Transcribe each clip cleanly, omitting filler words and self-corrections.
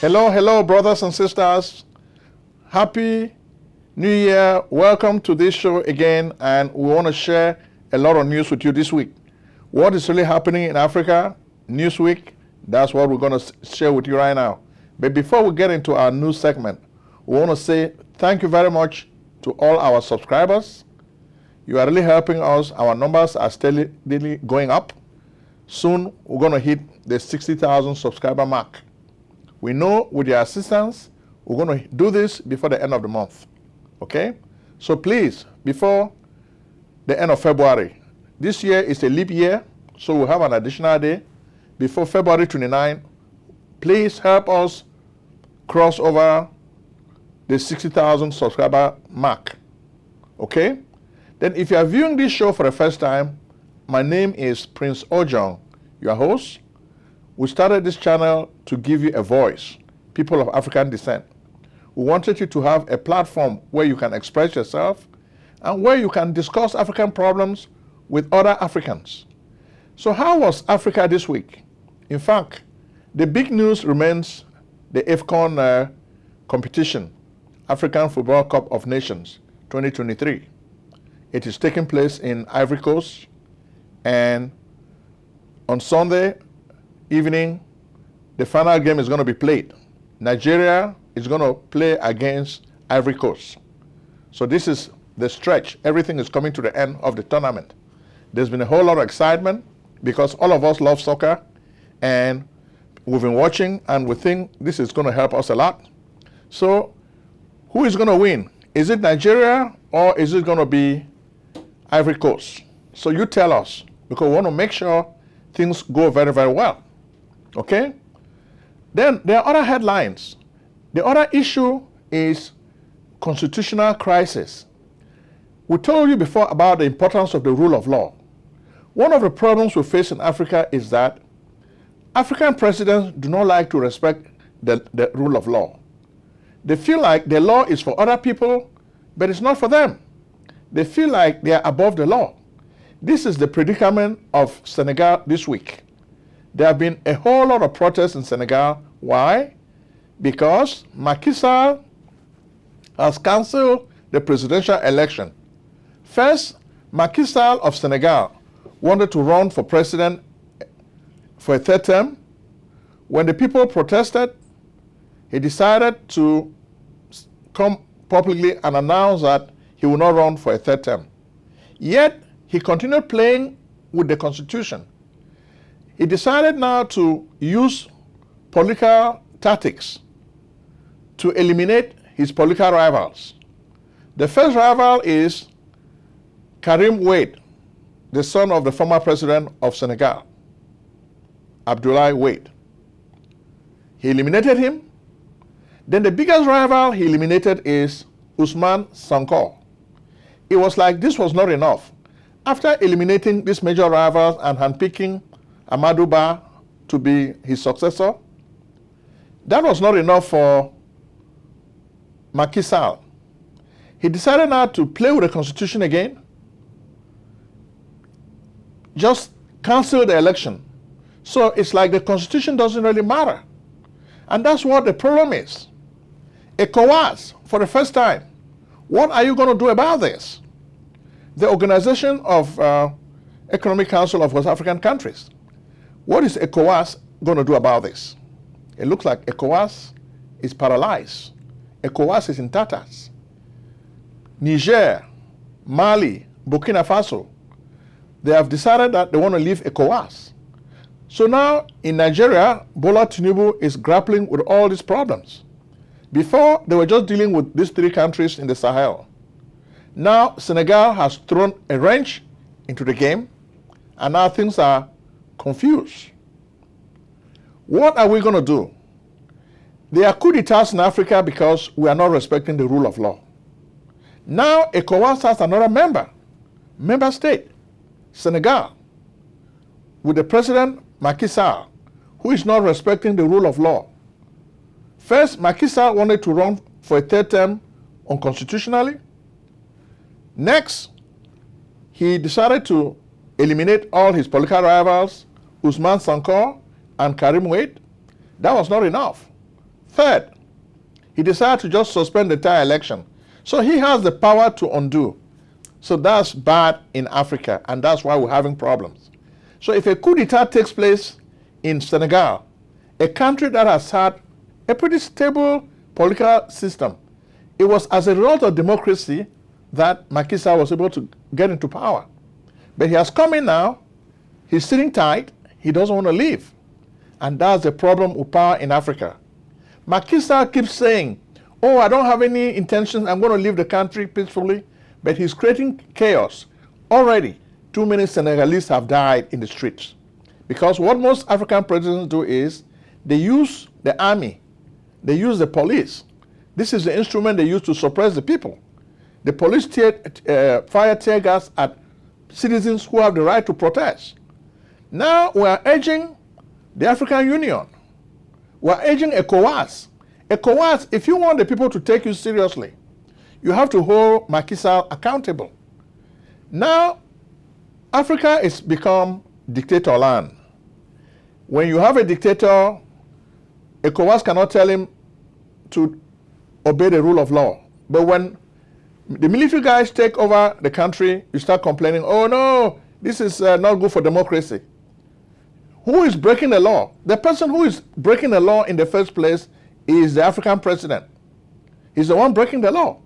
Hello, hello, brothers and sisters. Happy New Year. Welcome to this show again, and we want to share a lot of news with you this week. What is really happening in Africa? Newsweek, that's what we're going to share with you right now. But before we get into our news segment, we want to say thank you very much to all our subscribers. You are really helping us. Our numbers are steadily going up. Soon, we're going to hit the 60,000 subscriber mark. We know with your assistance, we're going to do this before the end of the month. Okay? So please, before the end of February, this year is a leap year, so we'll have an additional day. Before February 29, please help us cross over the 60,000 subscriber mark. Okay? Then if you are viewing this show for the first time, my name is Prince Ojong, your host. We started this channel to give you a voice, people of African descent. We wanted you to have a platform where you can express yourself and where you can discuss African problems with other Africans. So how was Africa this week? In fact, the big news remains the AFCON competition, African Football Cup of Nations 2023. It is taking place in Ivory Coast, and on Sunday evening, the final game is going to be played. Nigeria is going to play against Ivory Coast. So this is the stretch. Everything is coming to the end of the tournament. There's been a whole lot of excitement because all of us love soccer, and we've been watching, and we think this is going to help us a lot. So who is going to win? Is it Nigeria or is it going to be Ivory Coast? So you tell us, because we want to make sure things go very, very well. Okay? Then there are other headlines. The other issue is constitutional crisis. We told you before about the importance of the rule of law. One of the problems we face in Africa is that African presidents do not like to respect the rule of law. They feel like the law is for other people, but it's not for them. They feel like they are above the law. This is the predicament of Senegal this week. There have been a whole lot of protests in Senegal. Why? Because Macky Sall has cancelled the presidential election. First, Macky Sall of Senegal wanted to run for president for a third term. When the people protested, he decided to come publicly and announce that he will not run for a third term. Yet, he continued playing with the constitution. He decided now to use political tactics to eliminate his political rivals. The first rival is Karim Wade, the son of the former president of Senegal, Abdoulaye Wade. He eliminated him. Then the biggest rival he eliminated is Ousmane Sonko. It was like this was not enough. After eliminating these major rivals and handpicking Amadou Ba to be his successor, that was not enough for Macky Sall. He decided now to play with the constitution again, just cancel the election. So it's like the constitution doesn't really matter. And that's what the problem is. ECOWAS, for the first time, what are you going to do about this? The Organization of Economic Council of West African Countries. What is ECOWAS going to do about this? It looks like ECOWAS is paralyzed. ECOWAS is in tatters. Niger, Mali, Burkina Faso, they have decided that they want to leave ECOWAS. So now in Nigeria, Bola Tinubu is grappling with all these problems. Before, they were just dealing with these three countries in the Sahel. Now Senegal has thrown a wrench into the game, and now things are confused. What are we going to do? There are coup d'etats in Africa because we are not respecting the rule of law. Now ECOWAS has another member state, Senegal, with the president Macky Sall, who is not respecting the rule of law. First, Macky Sall wanted to run for a third term unconstitutionally. Next, he decided to eliminate all his political rivals, Ousmane Sonko and Karim Wade. That was not enough. Third, he decided to just suspend the entire election. So he has the power to undo. So that's bad in Africa, and that's why we're having problems. So if a coup d'etat takes place in Senegal, a country that has had a pretty stable political system, it was as a result of democracy that Macky Sall was able to get into power. But he has come in now, he's sitting tight, he doesn't want to leave. And that's the problem with power in Africa. Macky Sall keeps saying, oh, I don't have any intentions, I'm going to leave the country peacefully, but he's creating chaos. Already, too many Senegalese have died in the streets. Because what most African presidents do is, they use the army, they use the police. This is the instrument they use to suppress the people. The police fire tear gas at citizens who have the right to protest. Now we are urging the African Union. We are urging ECOWAS. ECOWAS, if you want the people to take you seriously, you have to hold Macky Sall accountable. Now, Africa has become dictator land. When you have a dictator, ECOWAS cannot tell him to obey the rule of law. But when the military guys take over the country, you start complaining, oh no, this is not good for democracy. Who is breaking the law? The person who is breaking the law in the first place is the African president. He's the one breaking the law.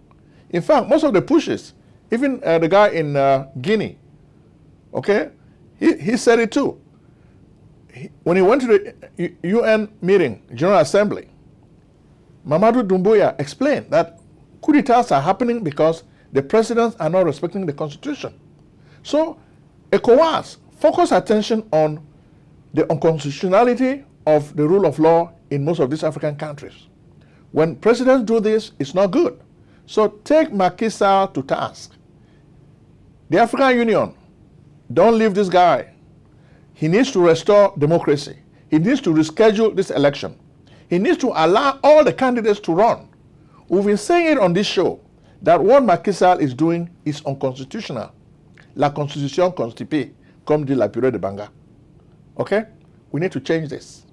In fact, most of the pushes, even the guy in Guinea, okay, he said it too. When he went to the UN meeting, General Assembly, Mamadou Doumbouya explained that coup d'etats are happening because the presidents are not respecting the constitution. So, ECOWAS focus attention on the unconstitutionality of the rule of law in most of these African countries. When presidents do this, it's not good. So take Macky Sall to task. The African Union, don't leave this guy. He needs to restore democracy. He needs to reschedule this election. He needs to allow all the candidates to run. We've been saying it on this show that what Macky Sall is doing is unconstitutional. La constitution constipée, comme dit la purée de Banga. Okay? We need to change this.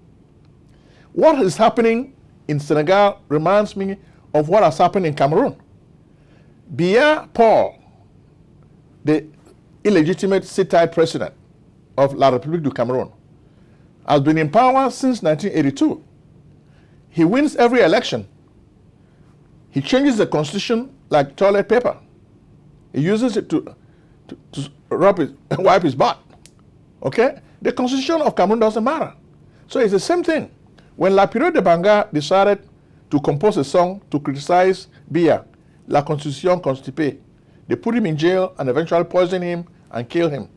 What is happening in Senegal reminds me of what has happened in Cameroon. Biya Paul, the illegitimate sit-tight president of La République du Cameroon, has been in power since 1982. He wins every election. He changes the constitution like toilet paper. He uses it to wipe his butt. Okay? The constitution of Cameroon doesn't matter. So it's the same thing. When La Purée de Banga decided to compose a song to criticize Biya, La Constitution Constipée, they put him in jail and eventually poisoned him and killed him.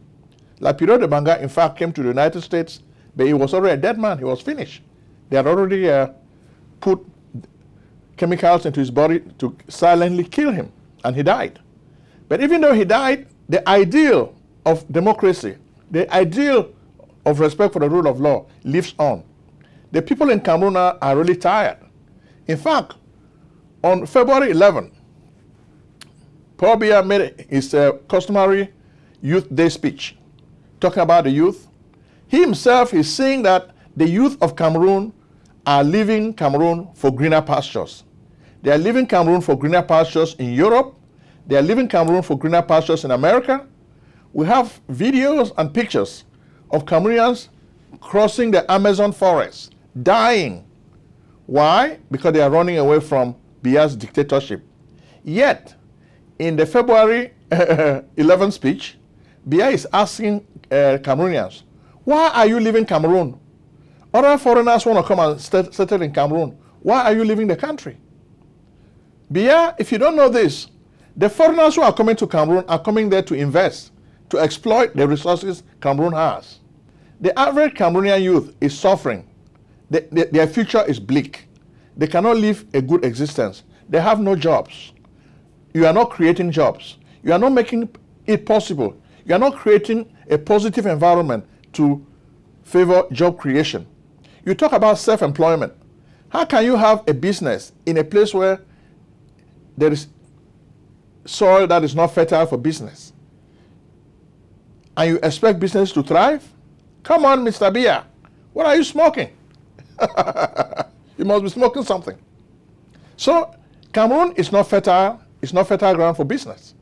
La Purée de Banga, in fact, came to the United States, but he was already a dead man. He was finished. They had already put chemicals into his body to silently kill him, and he died. But even though he died, the ideal of democracy, the ideal of respect for the rule of law lives on. The people in Cameroon are really tired. In fact, on February 11, Paul Biya made his customary Youth Day speech, talking about the youth. He himself is saying that the youth of Cameroon are leaving Cameroon for greener pastures. They are leaving Cameroon for greener pastures in Europe. They are leaving Cameroon for greener pastures in America. We have videos and pictures of Cameroonians crossing the Amazon forest, dying. Why? Because they are running away from Biya's dictatorship. Yet, in the February 11 speech, Biya is asking Cameroonians, why are you leaving Cameroon? Other foreigners want to come and settle in Cameroon. Why are you leaving the country? Biya, if you don't know this, the foreigners who are coming to Cameroon are coming there to invest, to exploit the resources Cameroon has. The average Cameroonian youth is suffering. Their future is bleak. They cannot live a good existence. They have no jobs. You are not creating jobs. You are not making it possible. You are not creating a positive environment to favor job creation. You talk about self-employment. How can you have a business in a place where there is soil that is not fertile for business? And you expect business to thrive? Come on, Mr. Biya. What are you smoking? You must be smoking something. So Cameroon is not fertile. It's not fertile ground for business.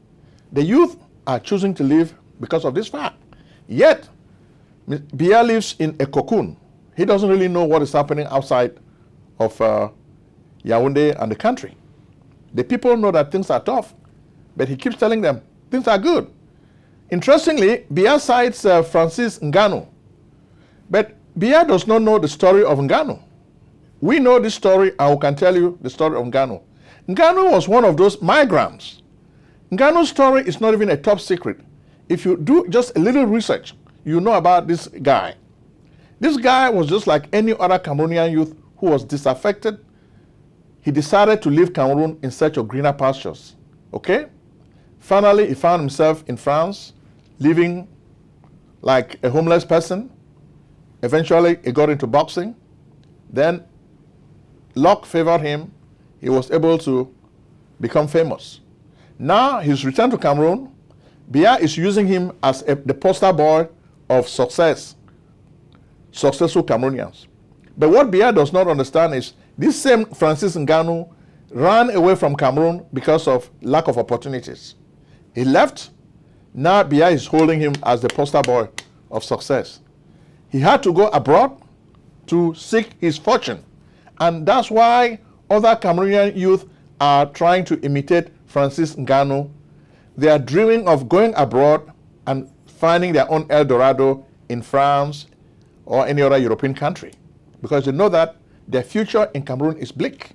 The youth are choosing to live because of this fact. Yet, Biya lives in a cocoon. He doesn't really know what is happening outside of Yaoundé and the country. The people know that things are tough, but he keeps telling them things are good. Interestingly, Biya cites Francis Ngannou, but Biya does not know the story of Ngannou. We know this story, and we can tell you the story of Ngannou. Ngannou was one of those migrants. Ngannou's story is not even a top secret. If you do just a little research, you know about this guy. This guy was just like any other Cameroonian youth who was disaffected. He decided to leave Cameroon in search of greener pastures. Okay? Finally, he found himself in France, living like a homeless person. Eventually, he got into boxing. Then, luck favored him. He was able to become famous. Now, he's returned to Cameroon. Biya is using him as the poster boy of successful Cameroonians. But what Biya does not understand is this same Francis Ngannou ran away from Cameroon because of lack of opportunities. He left. Now Biya is holding him as the poster boy of success. He had to go abroad to seek his fortune. And that's why other Cameroonian youth are trying to imitate Francis Ngannou. They are dreaming of going abroad and finding their own El Dorado in France or any other European country, because they know that their future in Cameroon is bleak.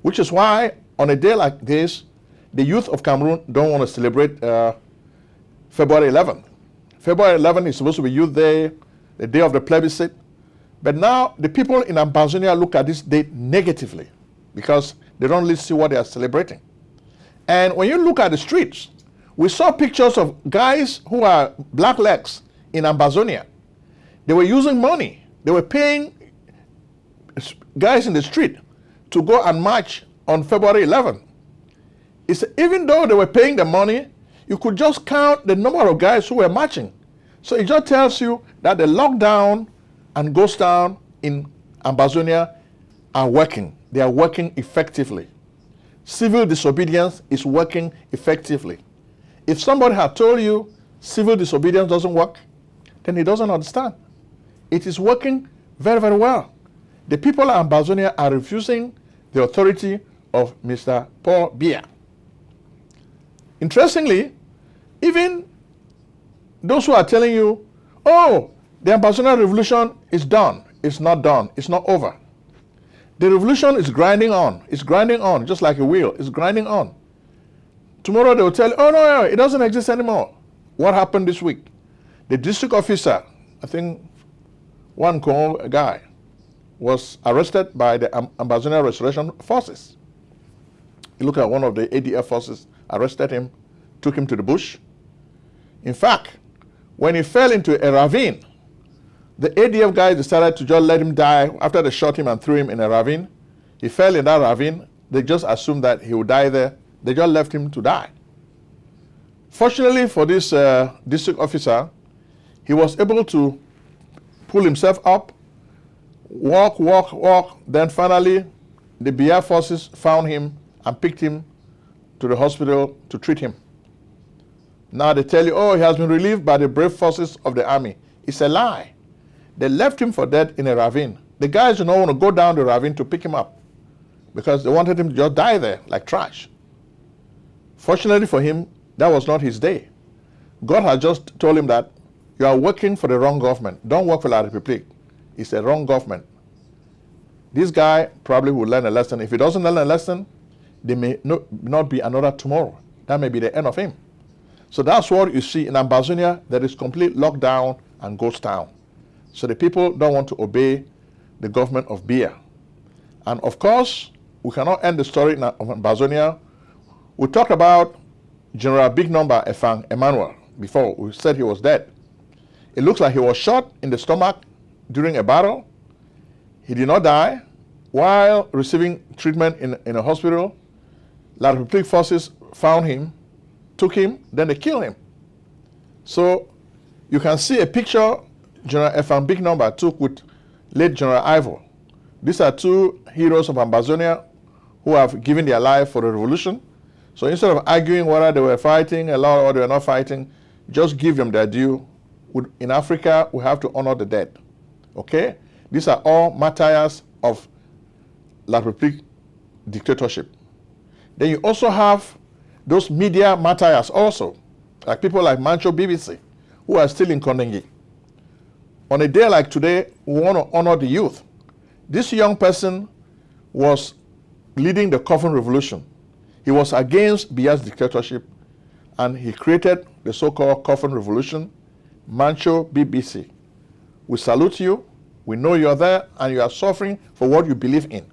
Which is why, on a day like this, the youth of Cameroon don't want to celebrate February 11th. February 11th is supposed to be Youth Day, the day of the plebiscite. But now, the people in Ambazonia look at this date negatively because they don't really see what they are celebrating. And when you look at the streets, we saw pictures of guys who are blacklegs in Ambazonia. They were using money. They were paying guys in the street to go and march on February 11th. Even though they were paying the money, you could just count the number of guys who were marching. So it just tells you that the lockdown and ghost town in Ambazonia are working. They are working effectively. Civil disobedience is working effectively. If somebody had told you civil disobedience doesn't work, then he doesn't understand. It is working very, very well. The people of Ambazonia are refusing the authority of Mr. Paul Biya. Interestingly, even those who are telling you, oh, the Ambazonia revolution is done. It's not done. It's not over. The revolution is grinding on. It's grinding on, just like a wheel. It's grinding on. Tomorrow they will tell you, oh, no, it doesn't exist anymore. What happened this week? The district officer, I think one Congo guy, was arrested by the Ambazonia Restoration Forces. You look at one of the ADF forces, arrested him, took him to the bush. In fact, when he fell into a ravine, the ADF guys decided to just let him die after they shot him and threw him in a ravine. He fell in that ravine. They just assumed that he would die there. They just left him to die. Fortunately for this district officer, he was able to pull himself up, walk. Then finally, the Biya forces found him and picked him to the hospital to treat him. Now they tell you, oh, he has been relieved by the brave forces of the army. It's a lie. They left him for dead in a ravine. The guys do not want to go down the ravine to pick him up because they wanted him to just die there like trash. Fortunately for him, that was not his day. God had just told him that you are working for the wrong government. Don't work for La République. It's the wrong government. This guy probably will learn a lesson. If he doesn't learn a lesson, there may not be another tomorrow. That may be the end of him. So that's what you see in Ambazonia. There is complete lockdown and ghost town. So the people don't want to obey the government of Biya. And of course, we cannot end the story of Ambazonia. We talked about General Big Number Efang Emmanuel before. We said he was dead. It looks like he was shot in the stomach during a battle. He did not die. While receiving treatment in a hospital, La République forces found him, took him, then they killed him. So you can see a picture General Efang Big Number took with late General Ivo These are two heroes of Ambazonia who have given their life for the revolution. So instead of arguing whether they were fighting a lot or they were not fighting, just give them their due. In Africa, we have to honor the dead. Okay? These are all martyrs of La République dictatorship. Then you also have those media martyrs also, like people like Mancho BBC, who are still in Congo. On a day like today, we want to honor the youth. This young person was leading the Coffin Revolution. He was against Biya's dictatorship, and he created the so-called Coffin Revolution. Mancho BBC. We salute you. We know you're there, and you are suffering for what you believe in.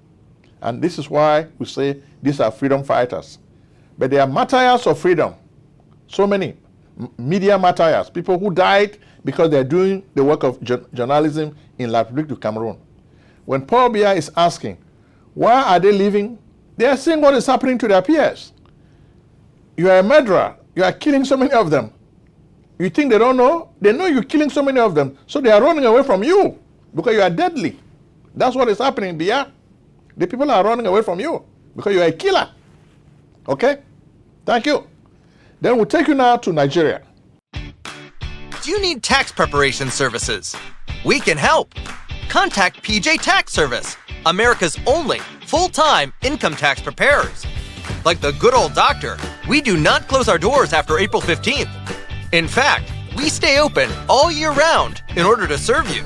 And this is why we say these are freedom fighters. But they are martyrs of freedom. So many media martyrs, people who died because they're doing the work of journalism in La République du Cameroon. When Paul Biya is asking, why are they leaving? They are seeing what is happening to their peers. You are a murderer. You are killing so many of them. You think they don't know? They know you're killing so many of them. So they are running away from you because you are deadly. That's what is happening, Biya. The people are running away from you because you are a killer. Okay? Thank you. Then we'll take you now to Nigeria. Do you need tax preparation services? We can help. Contact PJ Tax Service, America's only full-time income tax preparers. Like the good old doctor, we do not close our doors after April 15th. In fact, we stay open all year round in order to serve you.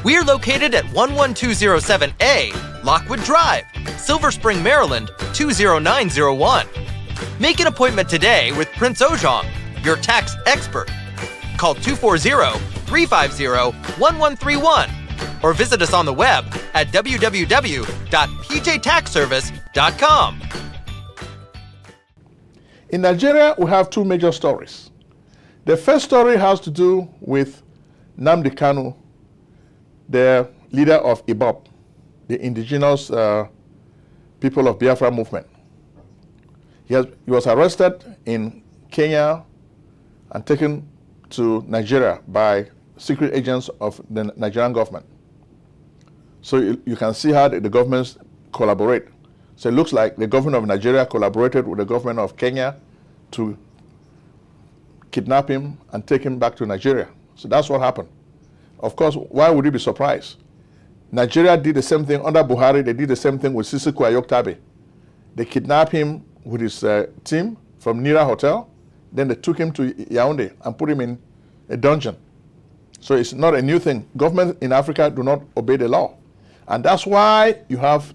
We are located at 11207A, Lockwood Drive, Silver Spring, Maryland, 20901. Make an appointment today with Prince Ojong, your tax expert. Call 240-350-1131 or visit us on the web at www.pjtaxservice.com. In Nigeria, we have two major stories. The first story has to do with Nnamdi Kanu, the leader of IBOB, the indigenous people of Biafra movement. He was arrested in Kenya and taken to Nigeria by secret agents of the Nigerian government. So you can see how the governments collaborate. So it looks like the government of Nigeria collaborated with the government of Kenya to kidnap him and take him back to Nigeria. So that's what happened. Of course, why would you be surprised? Nigeria did the same thing under Buhari. They did the same thing with Sisiku Ayoktabe. They kidnapped him with his team from Nira Hotel. Then they took him to Yaoundé and put him in a dungeon. So it's not a new thing. Governments in Africa do not obey the law. And that's why you have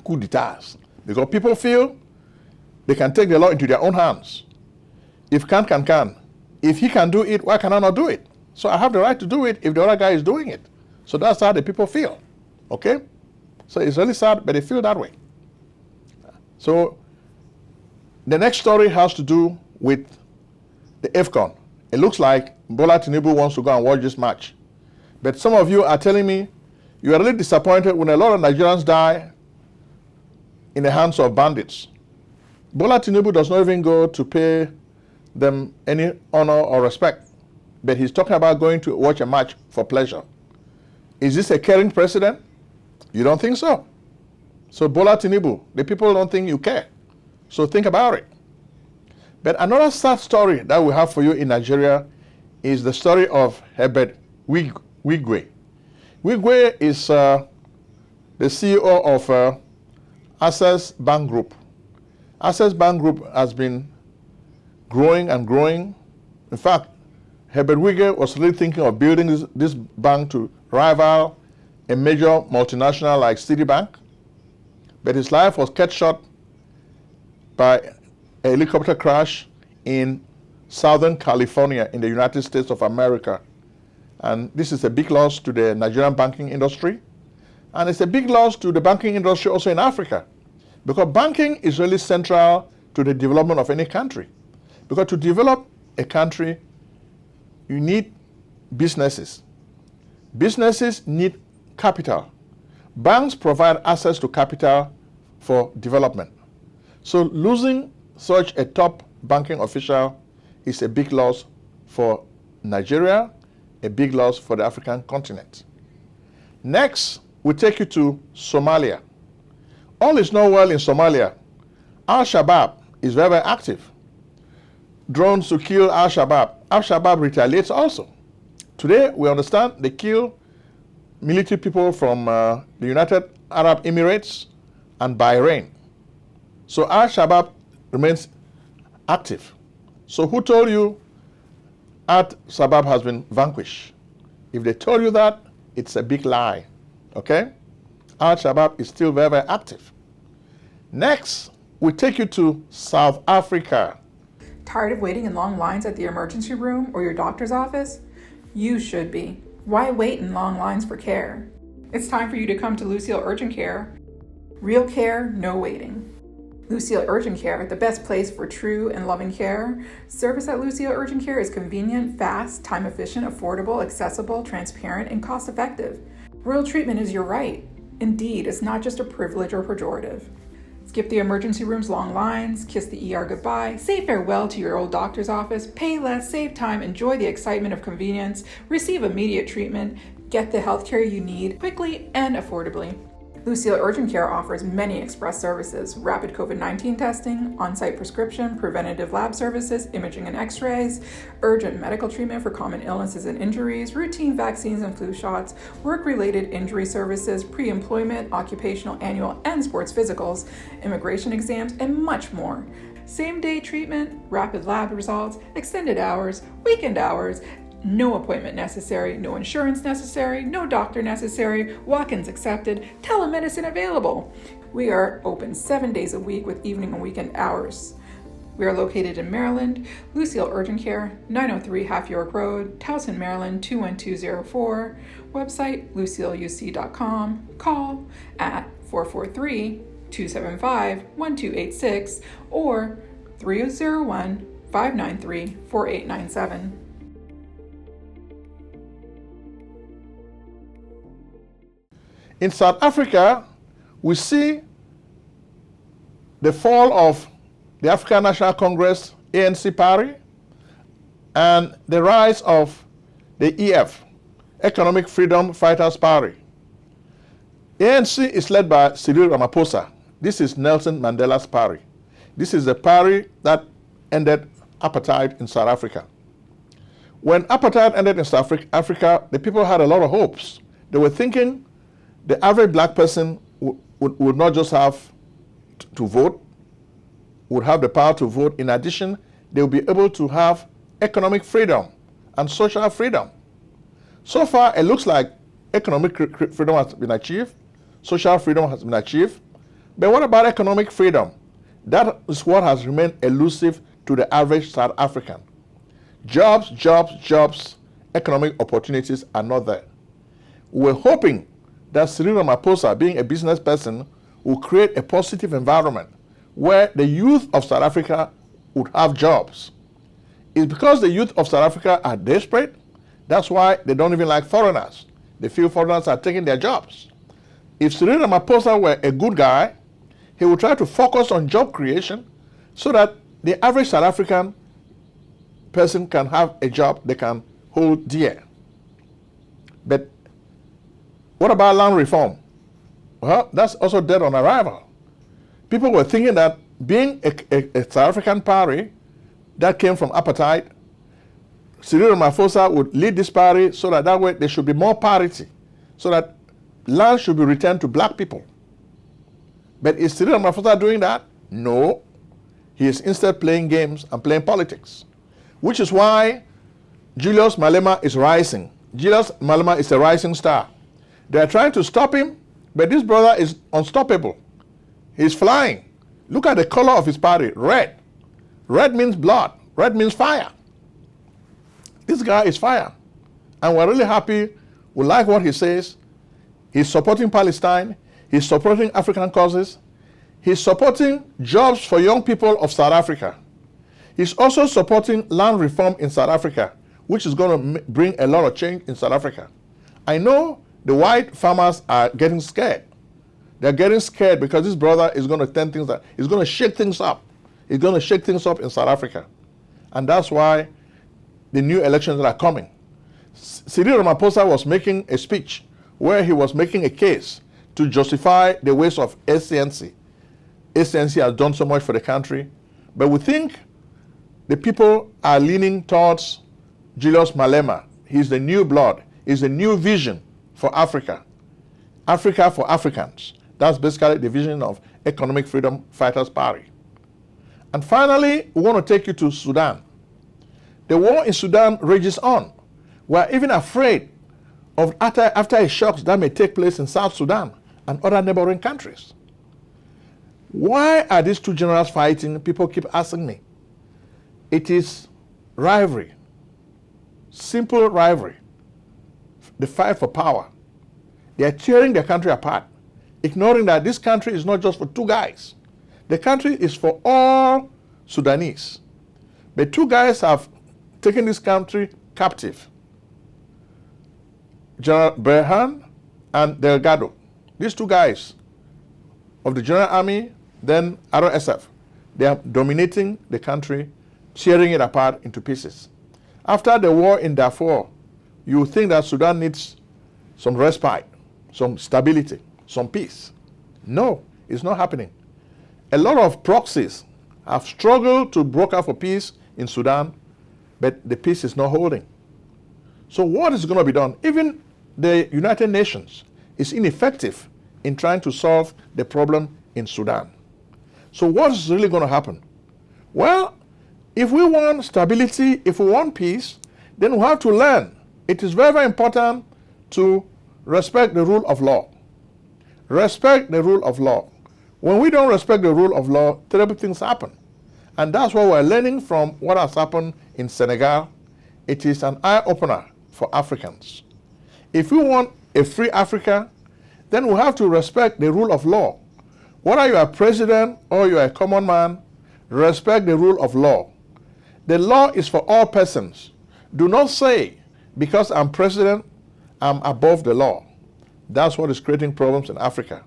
coup d'etats. Because people feel they can take the law into their own hands. If can. If he can do it, why can I not do it? So I have the right to do it if the other guy is doing it. So that's how the people feel. Okay? So it's really sad, but they feel that way. So the next story has to do with the AFCON. It looks like Bola Tinubu wants to go and watch this match. But some of you are telling me you are really disappointed when a lot of Nigerians die in the hands of bandits. Bola Tinubu does not even go to pay them any honor or respect. But he's talking about going to watch a match for pleasure. Is this a caring president? You don't think so? So Bola Tinubu, the people don't think you care. So think about it. But another sad story that we have for you in Nigeria is the story of Herbert Wigwe. Wigwe is the CEO of Access Bank Group. Access Bank Group has been growing and growing. In fact, Herbert Wigwe was really thinking of building this bank to rival a major multinational like Citibank. But his life was cut short by a helicopter crash in Southern California in the United States of America. And this is a big loss to the Nigerian banking industry. And it's a big loss to the banking industry also in Africa. Because banking is really central to the development of any country. Because to develop a country, you need businesses. Businesses need capital. Banks provide access to capital for development. So losing such a top banking official is a big loss for Nigeria, a big loss for the African continent. Next, we take you to Somalia. All is not well in Somalia. Al-Shabaab is very, very active. Drones to kill Al-Shabaab. Al-Shabaab retaliates also. Today, we understand they kill military people from the United Arab Emirates and Bahrain. So Al-Shabaab remains active. So who told you Al-Shabaab has been vanquished? If they told you that, it's a big lie. Okay? Al-Shabaab is still very, very active. Next, we take you to South Africa. Tired of waiting in long lines at the emergency room or your doctor's office? You should be. Why wait in long lines for care? It's time for you to come to Lucille Urgent Care. Real care, no waiting. Lucille Urgent Care, the best place for true and loving care. Service at Lucille Urgent Care is convenient, fast, time efficient, affordable, accessible, transparent, and cost effective. Royal treatment is your right. Indeed, it's not just a privilege or pejorative. Skip the emergency room's long lines, kiss the ER goodbye, say farewell to your old doctor's office, pay less, save time, enjoy the excitement of convenience, receive immediate treatment, get the healthcare you need quickly and affordably. Lucille Urgent Care offers many express services: rapid COVID-19 testing, on-site prescription, preventative lab services, imaging and x-rays, urgent medical treatment for common illnesses and injuries, routine vaccines and flu shots, work-related injury services, pre-employment, occupational, annual, and sports physicals, immigration exams, and much more. Same-day treatment, rapid lab results, extended hours, weekend hours, no appointment necessary, no insurance necessary, no doctor necessary, walk-ins accepted, telemedicine available. We are open 7 days a week with evening and weekend hours. We are located in Maryland. Lucille Urgent Care, 903 Half York Road, Towson, Maryland, 21204. Website, lucilleuc.com. Call at 443-275-1286 or 301-593-4897. In South Africa, we see the fall of the African National Congress, ANC party, and the rise of the EF, Economic Freedom Fighters Party. ANC is led by Cyril Ramaphosa. This is Nelson Mandela's party. This is the party that ended apartheid in South Africa. When apartheid ended in South Africa, the people had a lot of hopes. They were thinking the average black person would not just have to vote, would have the power to vote. In addition, they will be able to have economic freedom and social freedom. So far, it looks like economic freedom has been achieved, social freedom has been achieved. But what about economic freedom? That is what has remained elusive to the average South African. Jobs, jobs, jobs, economic opportunities are not there. We're hoping that Cyril Ramaphosa, being a business person, will create a positive environment where the youth of South Africa would have jobs. It's because the youth of South Africa are desperate. That's why they don't even like foreigners. They feel foreigners are taking their jobs. If Cyril Ramaphosa were a good guy, he would try to focus on job creation so that the average South African person can have a job they can hold dear. But what about land reform? Well, that's also dead on arrival. People were thinking that being a South African party that came from apartheid, Cyril Ramaphosa would lead this party so that way there should be more parity, so that land should be returned to black people. But is Cyril Ramaphosa doing that? No. He is instead playing games and playing politics, which is why Julius Malema is rising. Julius Malema is a rising star. They are trying to stop him, but this brother is unstoppable. He's flying. Look at the color of his party, red. Red means blood. Red means fire. This guy is fire. And we're really happy. We like what he says. He's supporting Palestine. He's supporting African causes. He's supporting jobs for young people of South Africa. He's also supporting land reform in South Africa, which is going to bring a lot of change in South Africa. I know the white farmers are getting scared. They're getting scared because this brother is going to turn things up. He's going to shake things up. He's going to shake things up in South Africa. And that's why the new elections that are coming. Cyril Ramaphosa was making a speech where he was making a case to justify the ways of SCNC. SCNC has done so much for the country, but we think the people are leaning towards Julius Malema. He's the new blood. He's the new vision for Africa. Africa for Africans. That's basically the vision of Economic Freedom Fighters Party. And finally, we want to take you to Sudan. The war in Sudan rages on. We're even afraid of after shocks that may take place in South Sudan and other neighboring countries. Why are these two generals fighting? People keep asking me. It is rivalry, simple rivalry, the fight for power. They are tearing their country apart, ignoring that this country is not just for two guys. The country is for all Sudanese. But two guys have taken this country captive. General Berhan and Delgado. These two guys of the General Army, then RSF, they are dominating the country, tearing it apart into pieces. After the war in Darfur, you think that Sudan needs some respite, some stability, some peace. No, it's not happening. A lot of proxies have struggled to broker for peace in Sudan, but the peace is not holding. So what is going to be done? Even the United Nations is ineffective in trying to solve the problem in Sudan. So what is really going to happen? Well, if we want stability, if we want peace, then we have to learn. It is very, very important to respect the rule of law. Respect the rule of law. When we don't respect the rule of law, terrible things happen. And that's what we're learning from what has happened in Senegal. It is an eye-opener for Africans. If we want a free Africa, then we have to respect the rule of law. Whether you are president or you are a common man, respect the rule of law. The law is for all persons. Do not say, because I'm president, I'm above the law. That's what is creating problems in Africa.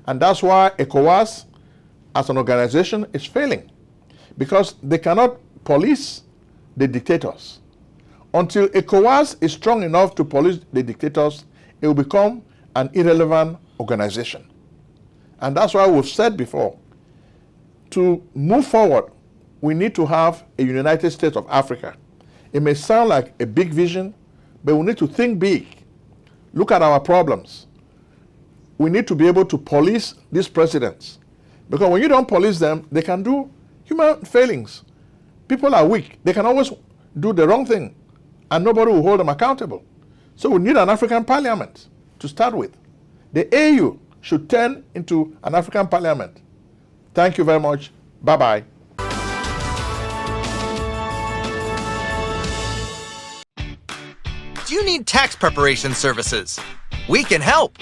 And that's why ECOWAS, as an organization, is failing. Because they cannot police the dictators. Until ECOWAS is strong enough to police the dictators, it will become an irrelevant organization. And that's why we've said before, to move forward, we need to have a United States of Africa. It may sound like a big vision, but we need to think big. Look at our problems. We need to be able to police these presidents. Because when you don't police them, they can do human failings. People are weak. They can always do the wrong thing, and nobody will hold them accountable. So we need an African parliament to start with. The AU should turn into an African parliament. Thank you very much. Bye-bye. Do you need tax preparation services? We can help.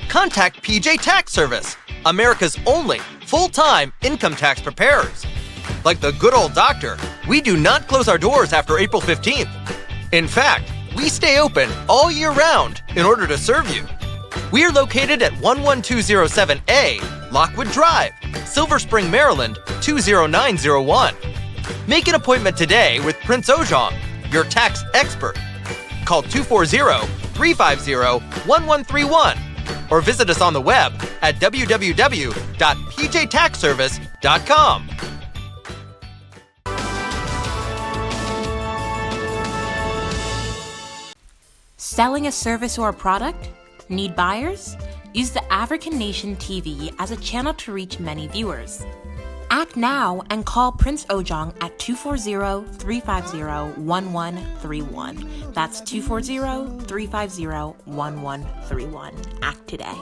Contact PJ Tax Service, America's only full-time income tax preparers. Like the good old doctor, we do not close our doors after April 15th. In fact, we stay open all year round in order to serve you. We are located at 11207A, Lockwood Drive, Silver Spring, Maryland, 20901. Make an appointment today with Prince Ojong, your tax expert. Call 240-350-1131 or visit us on the web at www.pjtaxservice.com. Selling a service or a product? Need buyers? Use the African Nation TV as a channel to reach many viewers. Act now and call Prince Ojong at 240-350-1131. That's 240-350-1131. Act today.